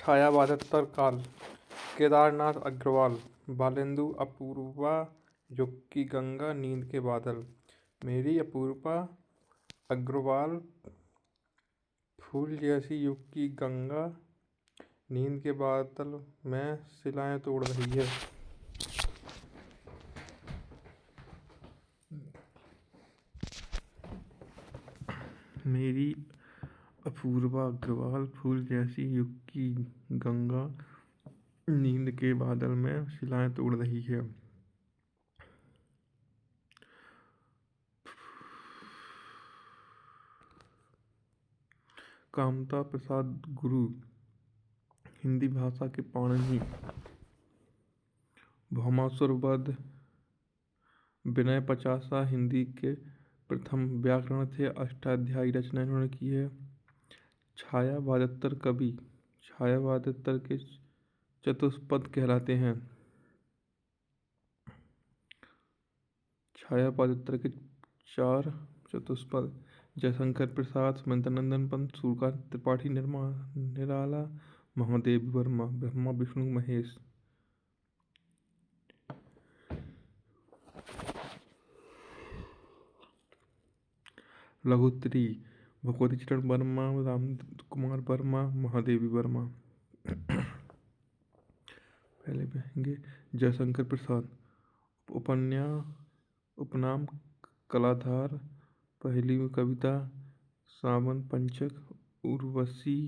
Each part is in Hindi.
छायावादत्तर काल, केदारनाथ अग्रवाल, बालेंदु अपूर्वा, युग की गंगा, नींद के बादल। मेरी अपूर्वा अग्रवाल, फूल जैसी युग की गंगा, नींद के बादल में शिलाएं तोड़ रही है। मेरी अपूर्वा अग्रवाल, फूल जैसी युग की गंगा, नींद के बादल में शिलाएं तोड़ रही है। कामता प्रसाद गुरु, हिंदी भाषा के पाणिनि। भौमासुर वध, विनय पचासा, हिंदी के प्रथम व्याकरण थे। अष्टाध्यायी रचना इन्होंने की है। छायावादत्तर कवि, छायावादत्तर के चतुष्पद कहलाते हैं। छायावादत्तर के 4 चतुष्पद: जयशंकर प्रसाद, सुमित्रानंदन पंत, सूर्यकांत त्रिपाठी, निराला, महादेवी वर्मा, ब्रह्मा विष्णु महेश। लघुत्री, भगवती चरण वर्मा, राम कुमार वर्मा, महादेवी वर्मा। पहले कहेंगे जयशंकर प्रसाद। उपनाम कलाधार, पहली कविता सावन पंचक, उर्वशी,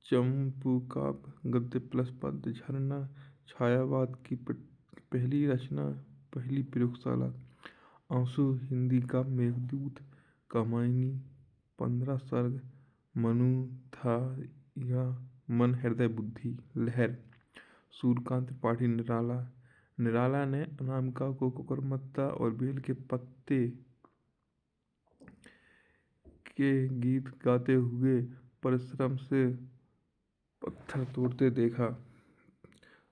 चंपूकाव्य, गद्य प्लस पद्य, झरना, छायावाद की पहली रचना, पहली प्रयोगशाला। आंसू, हिंदी का मेघदूत, कामायनी, 15 सर्ग, मनु, था या मन, हृदय, बुद्धि, लहर। सूर्यकांत त्रिपाठी, निराला। निराला ने अनामिका को कुकुरमुत्ता और बेल के पत्ते के गीत गाते हुए परिश्रम से पत्थर तोड़ते देखा।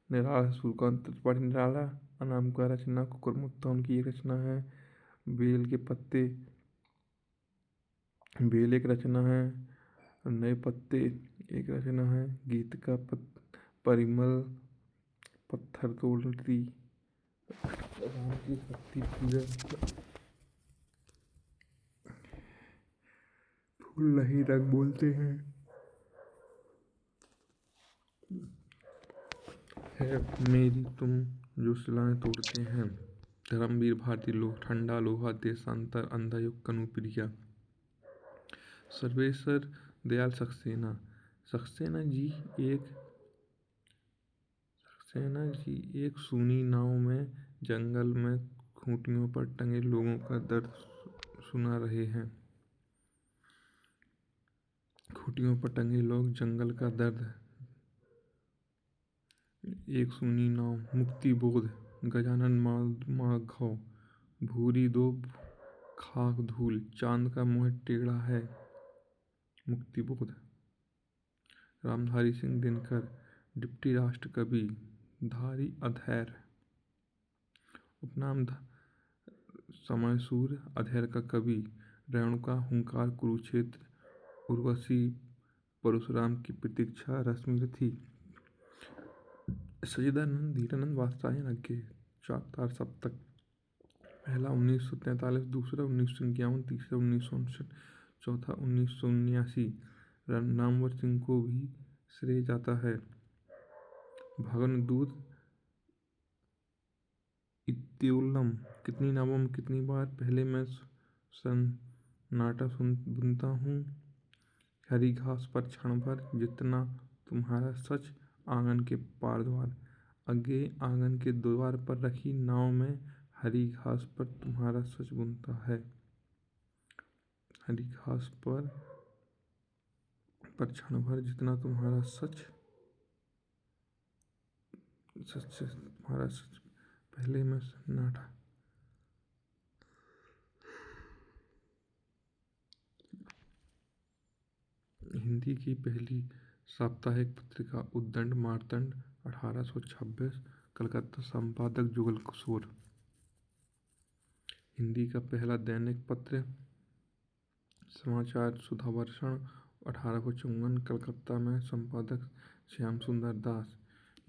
निराला, सूर्यकांत त्रिपाठी निराला। अनामिका रचना कुकुरमुत्ता उनकी एक रचना है। बेल के पत्ते, बेल एक रचना है। नए पत्ते एक रचना है। गीत का परिमल, पत्थर तोड़ती, राम की शक्ति पूजन, फूल नहीं रंग बोलते हैं, है मेरी तुम जो शिलाएं तोड़ते हैं। धर्मवीर भारती, ठंडा लोहा, देशांतर, अंधा युग, कनुप्रिया। सर्वेश्वर दयाल सक्सेना। सक्सेना जी एक सूनी नाव में जंगल में खूंटियों पर टंगे लोगों का दर्द सुना रहे हैं। खूंटियों पर टंगे लोग, जंगल का दर्द। एक सूनी नाव। मुक्ति बोध, गजानन माधव, भूरी दो खाक धूल, चांद का मुंह टेढ़ा है, मुक्ति बोध। रामधारी सिंह दिनकर, डिप्टी राष्ट्र कवि, धारी अधैर। उपनाम समयसूर, अधैर का कवि। रेणुका, हुंकार, कुरुक्षेत्र, उर्वशी, परशुराम की प्रतीक्षा, रश्मिरथी। सच्चिदानंद, धीरानंद, वात्स्यायन, चार सप्तक। पहला 1943, दूसरा 1951, तीसरा 1959, चौथा 1979। नामवर सिंह को भी श्रेय जाता है। भागनदूत, इत्योलम, कितनी नावों में कितनी बार, पहले मैं सन्नाटा बुनता हूँ, हरी घास पर क्षण भर, जितना तुम्हारा सच, आंगन के पार द्वार। आगे आंगन के द्वार पर रखी नाव में हरी घास पर तुम्हारा सच बुनता है। हरी घास पर क्षण भर, जितना तुम्हारा सच, तुम्हारा सच, पहले मैं सन्नाटा। हिंदी की पहली साप्ताहिक पत्रिका उद्दंड मार्तंड, 1826, कलकत्ता। संपादक जुगल किशोर। हिंदी का पहला दैनिक पत्र समाचार सुधावर्षण, 1854 कलकत्ता में संपादक श्याम सुंदर दास।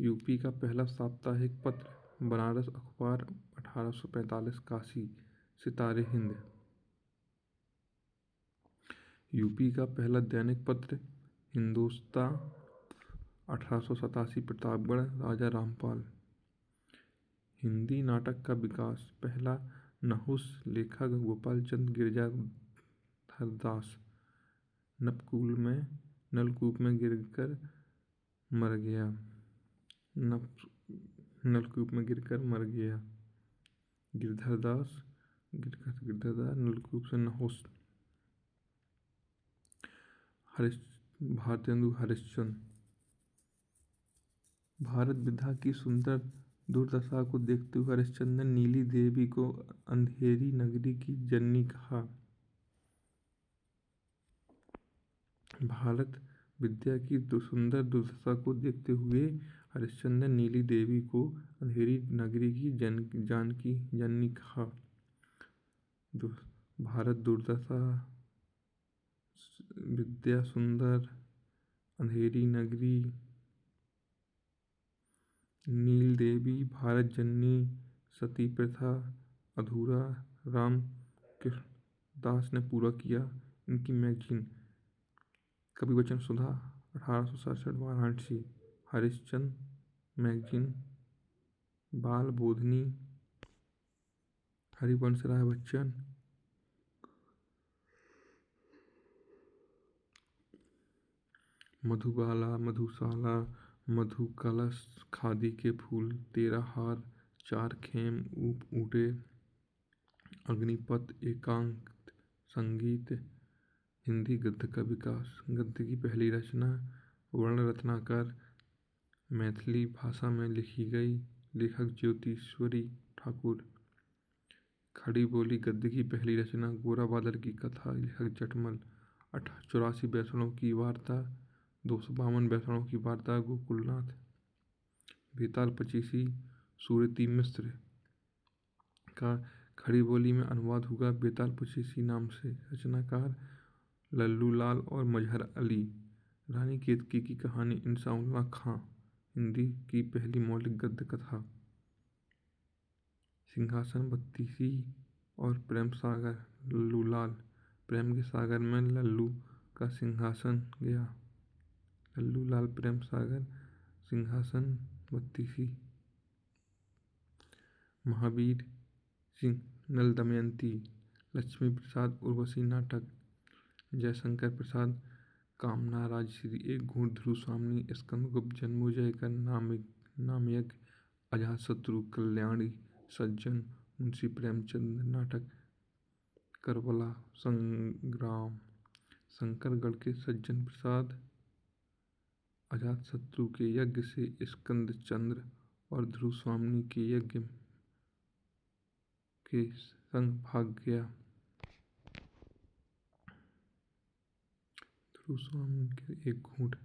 यूपी का पहला साप्ताहिक पत्र बनारस अखबार 1845 काशी सितारे हिंद। यूपी का पहला दैनिक पत्र हिंदुस्तान 1887 प्रतापगढ़ राजा रामपाल। हिंदी नाटक का विकास पहला नहुस लेखक गोपाल चंद गिरजाधरदास। नलकूप में गिरकर मर गया। नलकूप में गिरकर मर गया गिरधरदास। गिरधरदास नलकूप से नहुस। भारतेंदु हरिश्चंद्र। भारत विधा की सुंदर दुर्दशा को देखते हुए हरिश्चंद्र ने नीली देवी को अंधेरी नगरी की जननी कहा। भारत विद्या की सुंदर दुर्दशा को देखते हुए हरिश्चंद्र ने नीली देवी को अंधेरी नगरी की जननी कहा। भारत दुर्दशा विद्या सुंदर अंधेरी नगरी नील देवी भारत जननी सती प्रथा अधूरा राम कृष्ण दास ने पूरा किया। इनकी मैगजीन कवि वचन सुधा 1867 वाराणसी। हरिश्चंद्र मैगजीन बाल बोधनी हरिवंश राय बच्चन। मधुबाला मधुशाला मधु कलश खादी के फूल 13 हार 4 खेम ऊँटे अग्निपथ एकांत संगीत। हिंदी गद्य का विकास। गद्य की पहली रचना वर्ण रत्नाकर मैथिली भाषा में लिखी गई। लेखक ज्योतिश्वरी ठाकुर। खड़ी बोली गद्य की पहली रचना गोरा बादल की कथा। लेखक जटमल। 84 बैसड़ों की वार्ता 252 बैसड़ों की वार्ता गोकुलनाथ। बेताल पचीसी सूरती मिश्र का खड़ी बोली में अनुवाद हुआ बेताल पचीसी नाम से। रचनाकार लल्लू लाल और मजहर अली। रानी केतकी की कहानी इंसाउल्लाह खां हिंदी की पहली मौलिक गद्य कथा। सिंहासन बत्तीसी और प्रेम सागर लल्लू लाल। प्रेम के सागर में लल्लू का सिंहासन गया। लल्लू लाल प्रेम सागर सिंहासन बत्तीसी। महावीर सिंह नल दमयंती। लक्ष्मी प्रसाद उर्वशी नाटक। जयशंकर प्रसाद कामना राजश्री एक घूंट ध्रुव स्वामी स्कंदगुप्त जन्मोजय का नामयज्ञ अजातशत्रु कल्याणी सज्जन मुंशी प्रेमचंद नाटक करबला संग्राम। शंकरगढ़ के सज्जन प्रसाद अजातशत्रु के यज्ञ से स्कंदचंद्र और ध्रुव स्वामी के यज्ञ के संग भाग गया। ध्रुव स्वामी के एक घूंट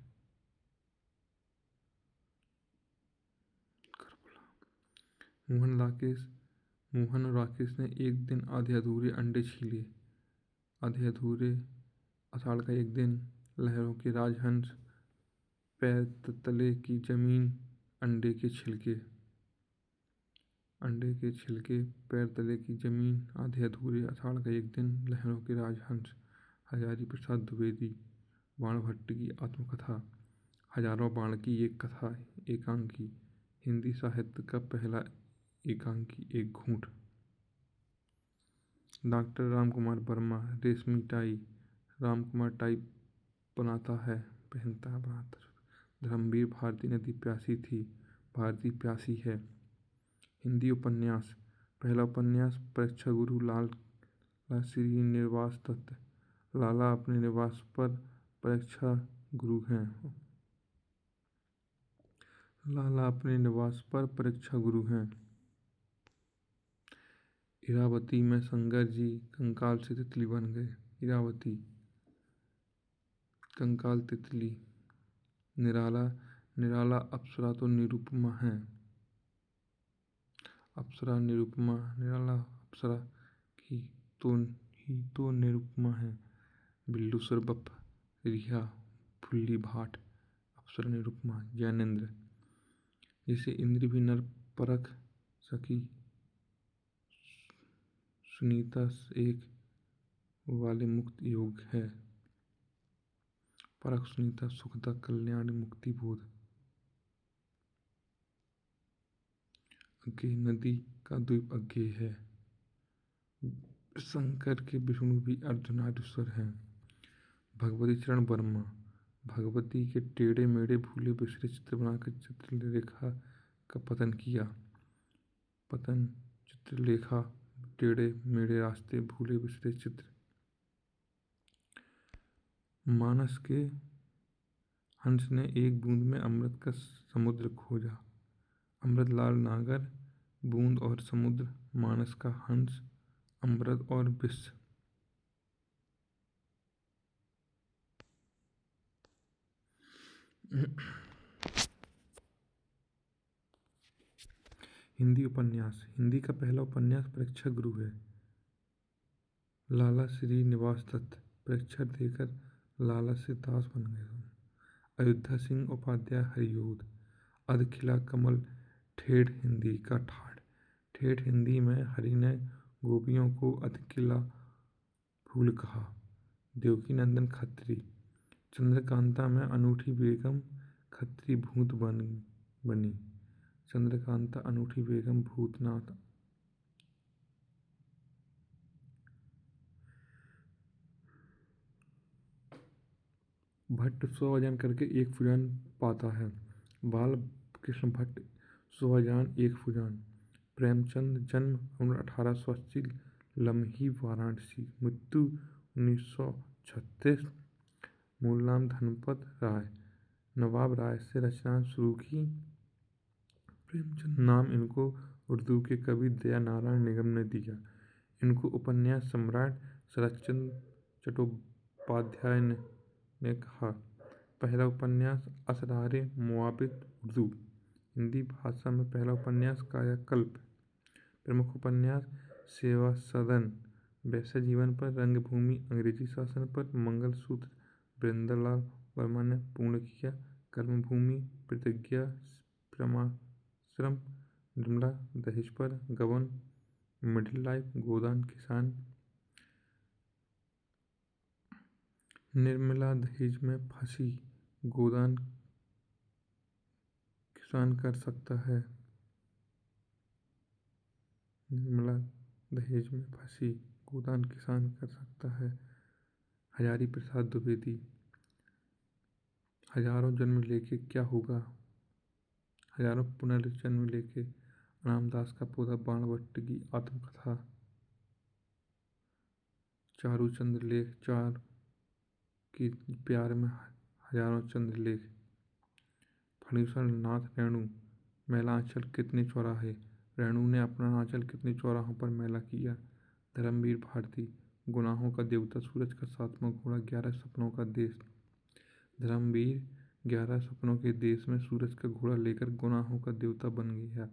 मोहन और राकेश ने एक दिन आधे अधूरे अंडे छीले। आधे अधूरे आषाढ़ का एक दिन लहरों के राजहंस पैर तले की जमीन अंडे के छिलके पैर तले की जमीन आधे अधूरे आषाढ़ का एक दिन लहरों के राजहंस। हजारी प्रसाद द्विवेदी। बाणभट्ट की आत्मकथा। हजारों बाण की एक कथा एकांकी। हिंदी साहित्य का पहला एकांकी एक घूंट। डॉक्टर रामकुमार वर्मा। रेशमी टाई। रामकुमार टाई बनाता है बनाता। धर्मवीर भारती नदी प्यासी थी भारती प्यासी है। हिंदी उपन्यास। पहला उपन्यास परीक्षा गुरु लाला श्रीनिवास दत्त। लाला अपने निवास पर परीक्षा गुरु हैं। लाला अपने निवास पर परीक्षा गुरु हैं। इरावती में शंकर जी कंकाल से तितली बन गए। इरावती कंकाल तितली। निराला अप्सरा तो निरुपमा है। अप्सरा निरुपमा निराला अप्सरा की ही तो निरुपमा है। बिल्लू सरबप्प रिहा, फुल्ली भाट, अप्सरा निरुपमा, ज्ञानेंद्र, जिसे इंद्र भी नर परख सकी, सुनीता एक वाले मुक्त योग है, परख सुनीता सुखदा कल्याण मुक्ति बोध, अज्ञे नदी का द्वीप अज्ञे है, शंकर के विष्णु भी अर्धनारीश्वर हैं, भगवती चरण वर्मा, भगवती के टेढ़े मेढ़े भूले बिसरे चित्र बनाकर चित्रलेखा का पतन किया, पतन चित्रलेखा टेढ़े मेढ़े रास्ते भूले बिसरे चित्र, मानस के हंस ने एक बूंद में अमृत का समुद्र खोजा, अमृत लाल नागर, बूंद और समुद्र, मानस का हंस, अमृत और विष। हिंदी उपन्यास। हिंदी का पहला उपन्यास प्रेक्षागृह है। लाला श्रीनिवास दत्त परीक्षा देकर लाला से दास बन गए। अयोध्या सिंह उपाध्याय हरियोध। अधखिला कमल ठेठ हिंदी का ठाठ। ठेठ हिंदी में हरि ने गोपियों को अधखिला फूल कहा। देवकी नंदन खत्री। चंद्रकांता में अनूठी बेगम खत्री भूत बनी। चंद्रकांता अनूठी बेगम भूतनाथ। भट्ट स्वजान करके एक फुजान पाता है। बाल कृष्ण भट्ट स्वजान एक फुजान। प्रेमचंद जन्म 1880 लम्ही वाराणसी। मृत्यु 1936। मूल नाम धनपत राय। नवाब राय से रचना शुरू की। प्रेमचंद नाम इनको उर्दू के कवि दया नारायण निगम ने दिया। इनको उपन्यास सम्राट शरतचंद्र चट्टोपाध्याय ने कहा। पहला उपन्यास असरारे मुआबिद उर्दू। हिंदी भाषा में पहला उपन्यास कायाकल्प। प्रमुख उपन्यास सेवा सदन, वैश्य जीवन पर, रंगभूमि, अंग्रेजी शासन पर, मंगलसूत्र वृंदालाल वर्मा ने पूर्ण किया, कर्मभूमि, प्रतिज्ञा, प्रेमाश्रम, निर्मला दहेज पर, गबन, मिडिल लाइफ, गोदान किसान। निर्मला दहेज में फंसी, गोदान किसान कर सकता है। निर्मला दहेज में फंसी, गोदान किसान कर सकता है। हजारी प्रसाद द्विवेदी। हजारों जन्म लेके क्या होगा, हजारों पुनर्जन्म लेके, रामदास का पौधा बाणभट्ट की आत्मकथा। चारूचंद्र लेख, चार की प्यार में हजारों चंद्रलेख। फणीश्वर नाथ रेणु। मैला आंचल कितने चौराहे, रेणु ने अपना आंचल कितने चौराहों पर मैला किया। धर्मवीर भारती। गुनाहों का देवता, सूरज का सातवां घोड़ा, 11 सपनों का देश। धर्मवीर 11 सपनों के देश में सूरज का घोड़ा लेकर गुनाहों का देवता बन गया।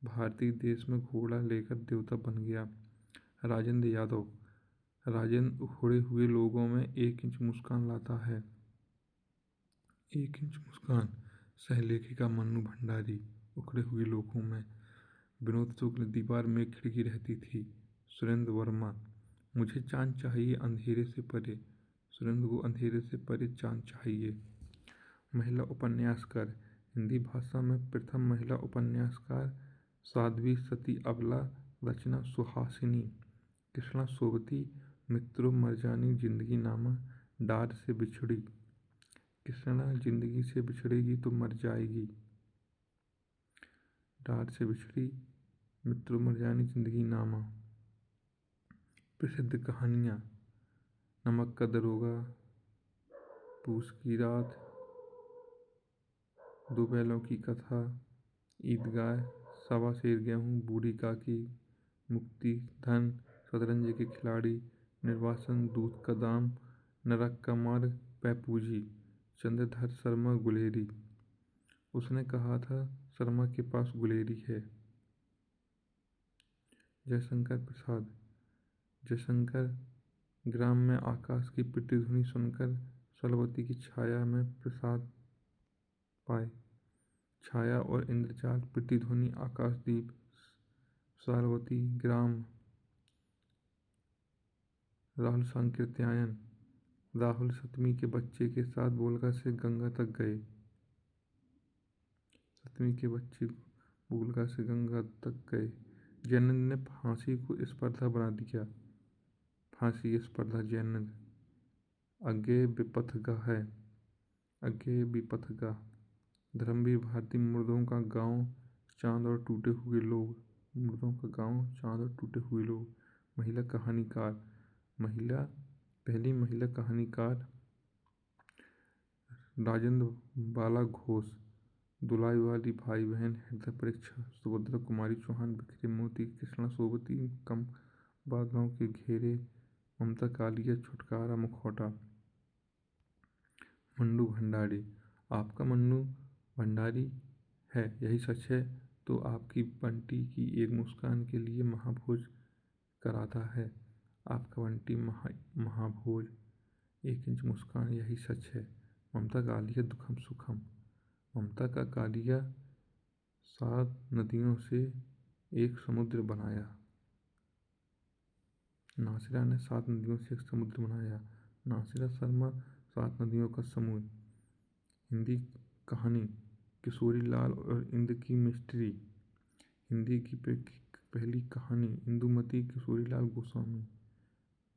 भारतीय देश में घोड़ा लेकर देवता बन गया। राजेंद्र यादव। राजेंद्र उखड़े हुए लोगों में 1 इंच मुस्कान लाता है। 1 इंच मुस्कान। सहलेखिका मन्नू भंडारी। उखड़े हुए लोगों में। विनोद शुक्ल। दीवार में खिड़की रहती थी। सुरेंद्र वर्मा। मुझे चांद चाहिए अंधेरे से परे। सुरेंद्र को अंधेरे से परे चांद चाहिए। महिला उपन्यासकार। हिंदी भाषा में प्रथम महिला उपन्यासकार साध्वी सती अबला। रचना सुहासिनी। कृष्णा सोबती। मित्रों मरजानी जिंदगी नामा। डार से बिछड़ी। कृष्णा जिंदगी से बिछड़ेगी तो मर जाएगी। डार से बिछड़ी। मित्रों मरजानी जिंदगी नामा। प्रसिद्ध कहानियाँ। नमक का दरोगा, पूस की रात, दो बैलों की कथा, ईदगाह, सवा सेर गेहूँ, बूढ़ी काकी, मुक्ति, धन, शतरंज के खिलाड़ी, निर्वासन, दूध का दाम, नरक का मार्ग, पैपूंजी। चंद्रधर शर्मा गुलेरी। उसने कहा था शर्मा के पास गुलेरी है। जयशंकर प्रसाद। जयशंकर ग्राम में आकाश की प्रतिध्वनि सुनकर सलवती की छाया में प्रसाद पाए। छाया और इंद्रजाल, प्रतिध्वनि, आकाशदीप, सारवती ग्राम, राहुल संकीर्त्यायन। राहुल सतमी के बच्चे के साथ बोलगा से गंगा तक गए। सतमी के बच्चे बोलगा से गंगा तक गए। जैनंद ने फांसी को स्पर्धा बना दिया। फांसी स्पर्धा जैनंद। अज्ञेय विपथगा है। अज्ञेय विपथगा। धर्मवीर भारती, मुर्दों का गांव, चांद और टूटे हुए लोग। मुर्दों का गांव, चांद और टूटे हुए लोग। महिला कहानीकार। महिला, पहली महिला कहानीकार राजेंद्र बाला घोष। दुलाई वाली भाई बहन, हृदय परीक्षा, सुभद्रा कुमारी चौहान, बिखरे मोती, कृष्णा सोबती, कम बादलों के घेरे, ममता कालिया, छुटकारा, मुखौटा। मन्नू भंडारी। आपका मन्नू भंडारी है, यही सच है, तो आपकी बंटी की एक मुस्कान के लिए महाभोज कराता है। आपका बंटी महाभोज, 1 इंच मुस्कान, यही सच है। ममता कालिया, दुखम सुखम। ममता का कालिया 7 नदियों से एक समुद्र बनाया। नासिरा ने 7 नदियों से एक समुद्र बनाया। नासिरा शर्मा, 7 नदियों का समूह। हिंदी कहानी किशोरी लाल और इंद्र की मिस्ट्री। हिंदी की पहली कहानी इंदुमती, किशोरी लाल गोस्वामी।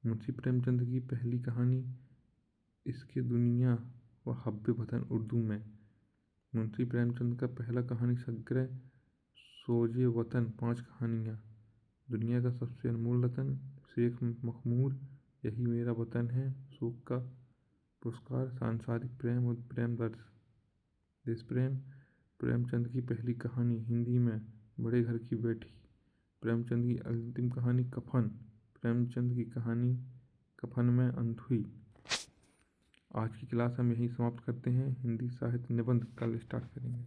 मुंशी प्रेमचंद की पहली कहानी इसके दुनिया व हव्य वतन, उर्दू में। मुंशी प्रेमचंद का पहला कहानी संग्रह सोजे वतन, 5 कहानियाँ। दुनिया का सबसे अनमोल रतन, शेख मखमूर, यही मेरा वतन है, शोक का पुरस्कार, सांसारिक प्रेम और प्रेम दर्द, देश प्रेम। प्रेमचंद की पहली कहानी हिंदी में बड़े घर की बेटी। प्रेमचंद की अंतिम कहानी कफन। प्रेमचंद की कहानी कफन में अंधुई। आज की क्लास हम यहीं समाप्त करते हैं। हिंदी साहित्य निबंध कल स्टार्ट करेंगे।